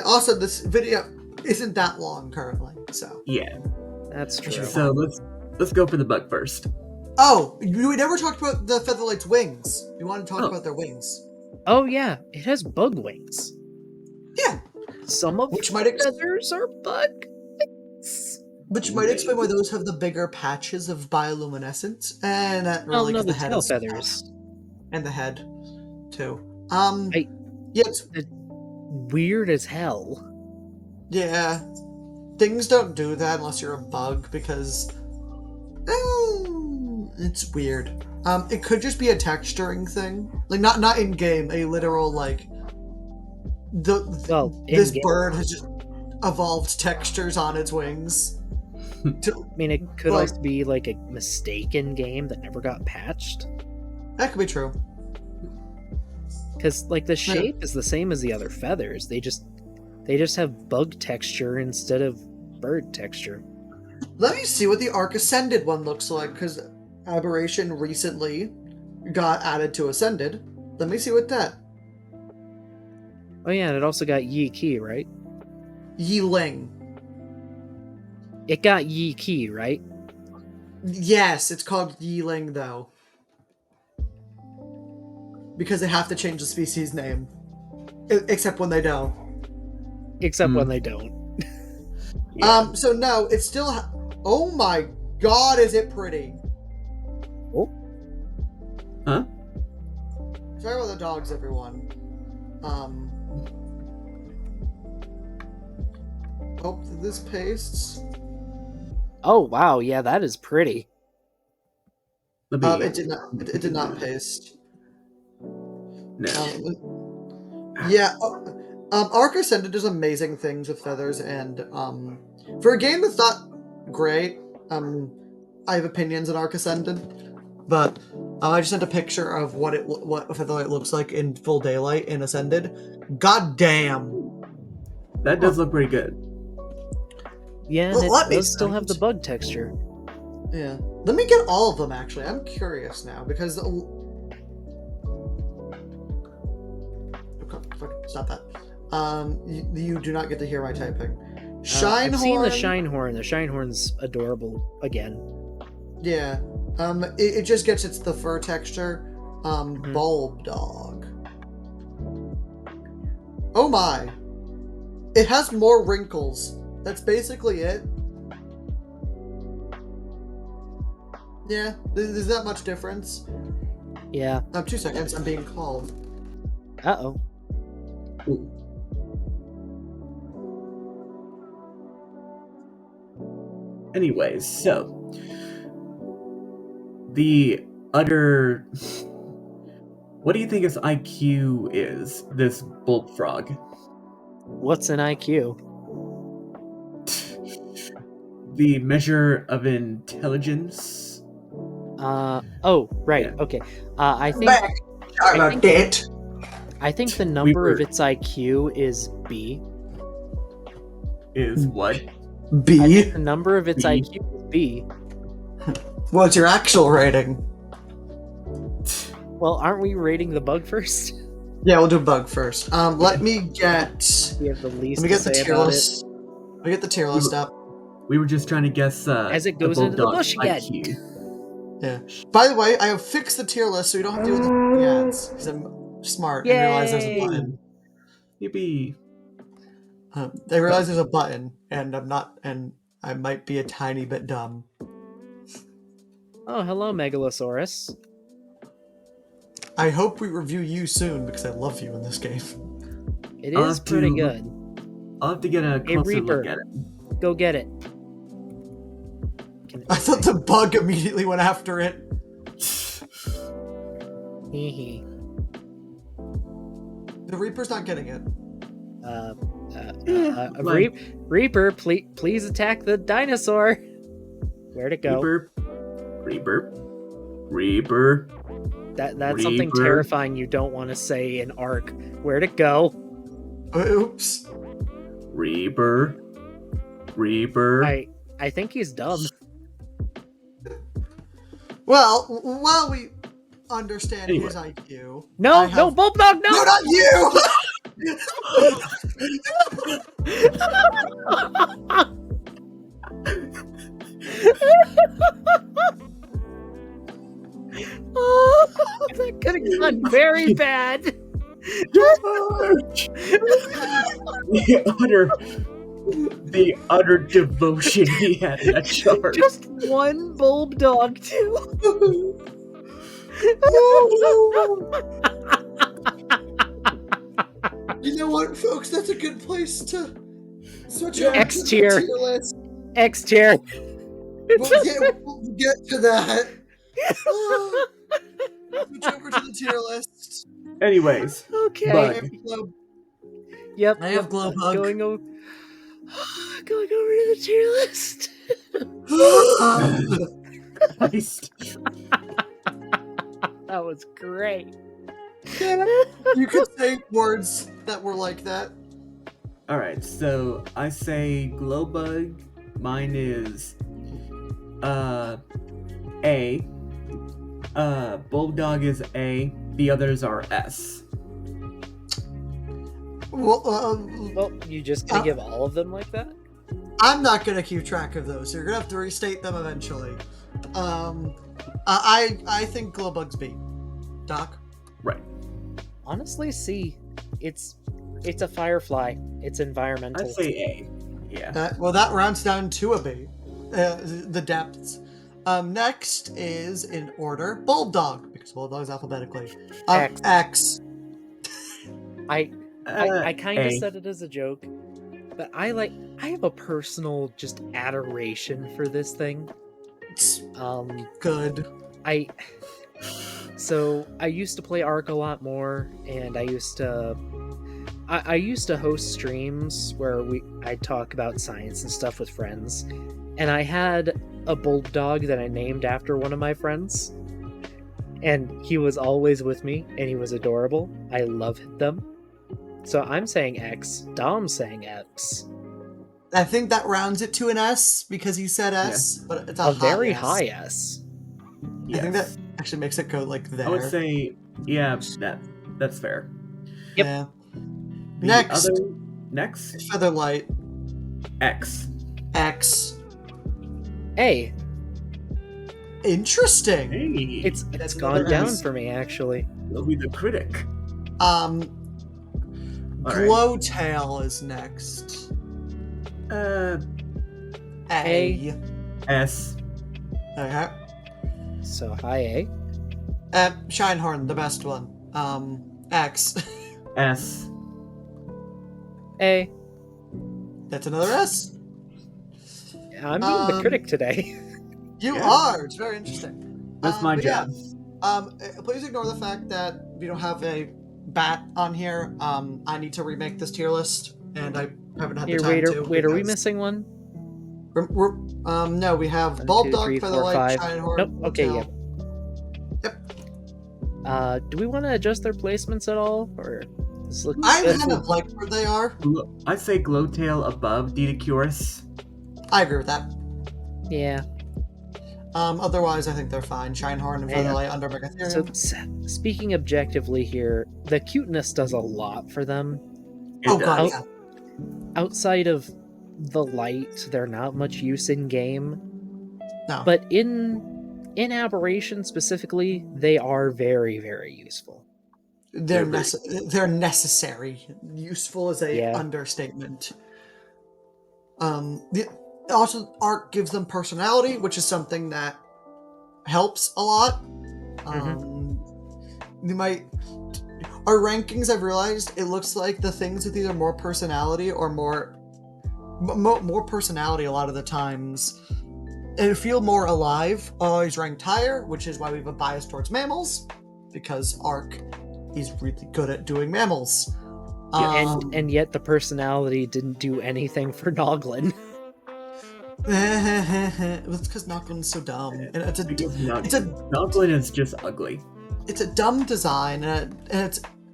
Also, this video isn't that long currently, so that's true. So let's go for the bug first. Oh, we never talked about the Featherlight's wings. You want to talk about their wings? Oh yeah, it has bug wings. Yeah, some of which feathers are bug wings. Which might explain why those have the bigger patches of bioluminescence, and that really no, the head tail feathers and the head too. It's weird as hell. Yeah, things don't do that unless you're a bug because it's weird. It could just be a texturing thing, like not in game, a literal like this bird has just evolved textures on its wings. I mean, it could also be like a mistaken game that never got patched. That could be true. Because like the shape is the same as the other feathers. They just have bug texture instead of bird texture. Let me see what the Ark Ascended one looks like, because Aberration recently got added to Ascended. Let me see what that. Oh yeah, and it also got Yi Qi, right? Yi Ling. It got Yi Qi, right? Yes, it's called Yi Ling though. because they have to change the species name. Except when they don't. Except when they don't. Yeah. So no, it's still... Oh my god, is it pretty. Oh. Huh? Sorry about the dogs, everyone. Oh, this pastes. Oh wow, yeah, that is pretty. It did not. It did not paste. No. Yeah. Arkosaurs does amazing things with feathers, and for a game that's not great, I have opinions on Arkosaurs, but I just sent a picture of what Featherlight looks like in full daylight in Ascended. God damn. That does look pretty good. Yeah, and it does still have the bug texture. Yeah. Let me get all of them, actually. I'm curious now, because... Stop that. You do not get to hear my typing. Shinehorn... I've seen the Shinehorn. The Shinehorn's adorable again. Yeah. It just gets the fur texture. Bulb Dog. Oh my. It has more wrinkles. That's basically it. Yeah, there's that much difference. Yeah. 2 seconds, I'm being called. Uh-oh. Anyways, so the other... What do you think its IQ is, this bulb frog? What's an IQ? The measure of intelligence. Oh, right, Yeah. okay. I think the number of its IQ is B. Is what? B? I think the number of its B. IQ is B. What's your actual rating? Well, aren't we rating the bug first? Yeah, we'll do bug first. Let me get... We have the least Let me get to the say tier about list. Let me get the tier list up. We were just trying to guess As it goes the into the bulldog bush again. IQ. Yeah. By the way, I have fixed the tier list so you don't have to deal with the ads. Because I'm smart and realize there's a Yay! button. Yippee. I realize there's a button, and I'm not... And I might be a tiny bit dumb. Oh, hello, Megalosaurus. I hope we review you soon, because I love you in this game. It is pretty good. I'll have to get a closer Reaper. look at it. Go get it. I thought the bug immediately went after it. Hee. The Reaper's not getting it. Reaper, please attack the dinosaur. Where'd it go? Reaper. That's something terrifying you don't want to say in Ark. Where'd it go? Oops. Reaper. I think he's dumb. Well, while we understand his IQ... No, Bulldog, no! No, not you! Oh, that could have gone very bad. The utter devotion he had in that charge. Just one bulldog, too. You know what, folks? That's a good place to switch over X to the tier. tier list. X tier. We'll get to that. Switch over to the tier list. Anyways, Okay. Bug. Yep. I have Glowbug. Going over to the tier list. Christ. That was great. You could say words that were like that. Alright, so I say Glowbug. Mine is A. Bulldog is A. The others are S. Well, You just gonna give all of them like that? I'm not gonna keep track of those. So you're gonna have to restate them eventually. I think Glowbug's B. Doc? Right. Honestly, C. It's a firefly. It's environmental. I'd say A. Yeah. Well, that rounds down to a B. The depths. Next is in order Bulldog, because Bulldog's alphabetically. X. X. I kind of A. said it as a joke, but I have a personal just adoration for this thing. It's I good. used to play Ark a lot more, and I used to host streams where I'd talk about science and stuff with friends, and I had a bulldog that I named after one of my friends, and he was always with me, and he was adorable. I loved them. So I'm saying X. Dom's saying X. I think that rounds it to an S because he said S, but it's a very S. high S. I think that actually makes it go like there. I would say, yeah, that's fair. Yep. Yeah. The Next. Next? Featherlight. X. X. A. Interesting. Hey. It's That's gone another down S. for me, actually. You'll be the critic. Glowtail is next. A. S. Okay. So high A. Shinehorn, the best one. X. S. A. That's another S. I'm being the critic today. You Yeah. are. It's very interesting. That's my but job. Yeah, please ignore the fact that we don't have a bat on here. I need to remake this tier list, and I haven't had the time to. Wait, are we missing one? No, we have 1, Bulldog, 2, 3, 4, Featherlight, 5. Shinehorn. Nope. Okay, Glowtail. Yep. Do we want to adjust their placements at all, or this looks I good? kind of like where they are. I'd say Glowtail above Didacurus. I agree with that. Yeah. Otherwise, I think they're fine. Shinehorn and Featherlight under Megatherium. So, speaking objectively here, the cuteness does a lot for them. It God, does. yeah. Outside of the light, they're not much use in game. No. But in Aberration specifically, they are very, very useful. They're necessary. Useful is a understatement. Also, Ark gives them personality, which is something that helps a lot. You might. Our rankings, I've realized, it looks like the things with either more personality or more personality a lot of the times, and feel more alive, are always ranked higher, which is why we have a bias towards mammals, because Ark is really good at doing mammals. And yet the personality didn't do anything for Noglin. It's because Noglin's so dumb. And Noglin is just ugly. It's a dumb design, and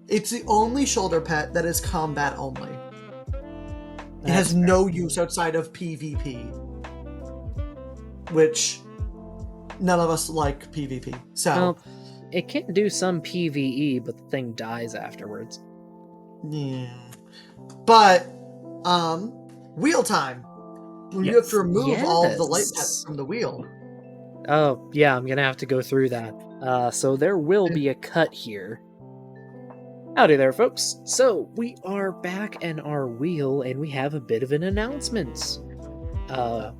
it's the only shoulder pet that is combat only. It has no use outside of PvP, which none of us like PvP. So Well, it can do some PvE, but the thing dies afterwards. yeah. But wheel time. You have to remove all of the light pets from the wheel. Oh, yeah, I'm gonna have to go through that. So there will be a cut here. Howdy there, folks. So, we are back in our wheel, and we have a bit of an announcement.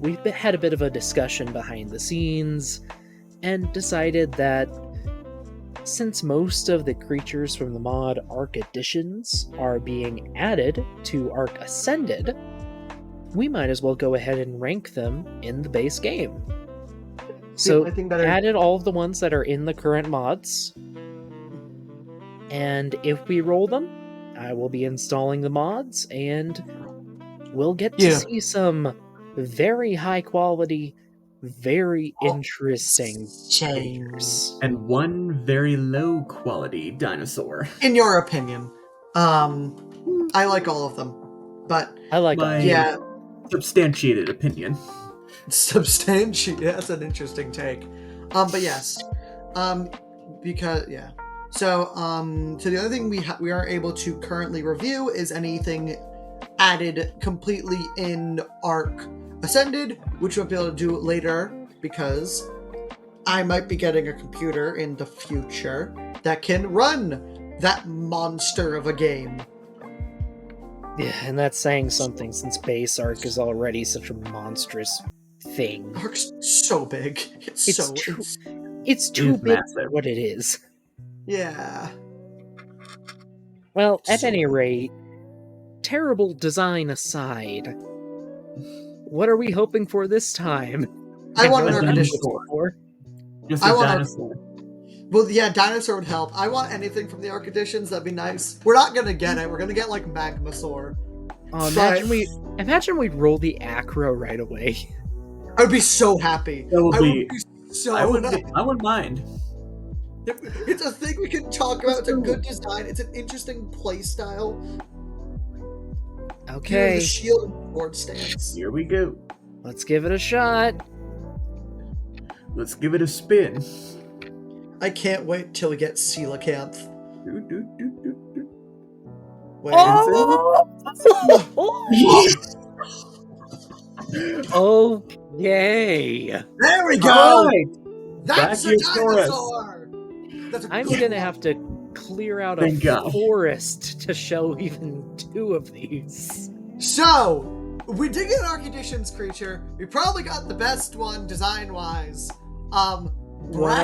We've had a bit of a discussion behind the scenes, and decided that since most of the creatures from the mod Ark Editions are being added to Ark Ascended, we might as well go ahead and rank them in the base game. So, added all of the ones that are in the current mods, and if we roll them, I will be installing the mods, and we'll get to see some very high quality, very interesting creatures. And one very low quality dinosaur. In your opinion. I like all of them. But I like my substantiated opinion. That's an interesting take. But yes. Because So the other thing we aren't able to currently review is anything added completely in Ark Ascended, which we'll be able to do later, because I might be getting a computer in the future that can run that monster of a game. Yeah, and that's saying something since base Ark is already such a monstrous thing. Ark's so big. It's too big massive. for what it is. Yeah. Well, at So any big. rate, terrible design aside, what are we hoping for this time? I want an know what I'm Archedition. looking for. Just I a want dinosaur. Well, yeah, dinosaur would help. I want anything from the Ark editions. That'd be nice. We're not gonna get it. We're gonna get like Magmasaur. Oh, But- imagine we'd roll the acro right away. I would be so happy. That would I be- would be so I wouldn't happy. mind. It's a thing we can talk about. It's a good design. It's an interesting play style. Okay, The shield and sword stance. Here we go. let's give it a shot. Let's give it a spin. I can't wait till we get Coelacanth. Do, do, do, do, do. Wait, Okay. there we go. Alright. That's a Brachiosaurus. dinosaur. That's a I'm good gonna one. have to clear out Thank a God. forest to show even 2 of these. So, we did get an Ark Editions creature. We probably got the best one design-wise. One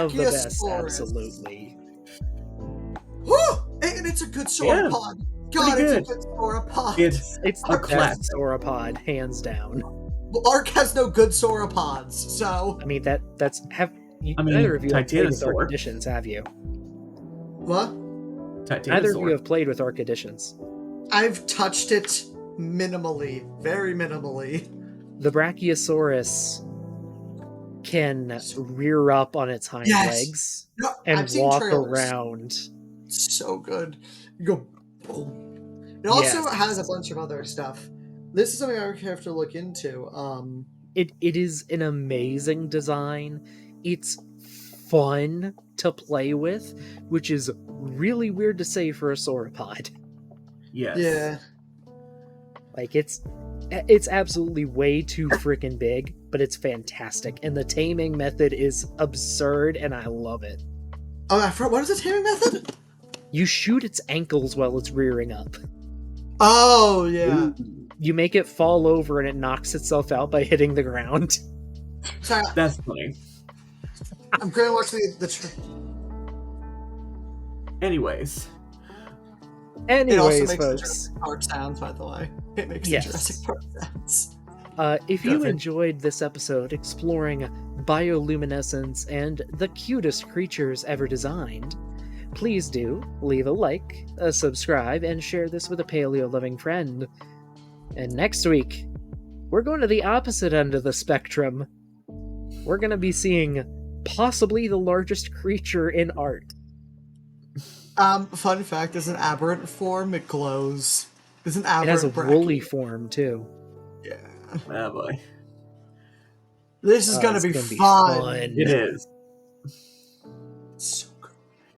of the best, Brachiosaurus. absolutely. Woo! And it's a good Yeah, sauropod. God, pretty it's a good sauropod. It's A the classic. best sauropod, hands down. Well, Ark has no good sauropods, so... I mean, that's I mean, neither of you have played with Titanosaur. Ark Editions, have you? What? Neither of you Titanosaur. have played with Ark Editions. I've touched it minimally. Very minimally. The Brachiosaurus can rear up on its hind Yes. legs No, and I've seen walk trailers. around. So good. You go boom. It also Yes. has a bunch of other stuff. This is something I have to look into. It is an amazing design. It's fun to play with, which is really weird to say for a sauropod. Yes. Yeah. Like it's absolutely way too freaking big, but it's fantastic, and the taming method is absurd, and I love it. Oh, I forgot. What is the taming method? You shoot its ankles while it's rearing up. Oh, yeah. You make it fall over, and it knocks itself out by hitting the ground. Sorry, That's funny. I'm going to watch the Anyways, It also Anyways, makes folks, the Jurassic Park sounds, by the way. It makes Yes. the Jurassic Park sounds. if you Does it? enjoyed this episode exploring bioluminescence and the cutest creatures ever designed, please do leave a like, a subscribe, and share this with a paleo-loving friend. And next week, we're going to the opposite end of the spectrum. We're going to be seeing possibly the largest creature in art. Fun fact, there's an aberrant form, it glows. There's an aberrant It has a brachio. woolly form, too. Yeah. oh boy. This is gonna It's be gonna be fun. fun. It is. So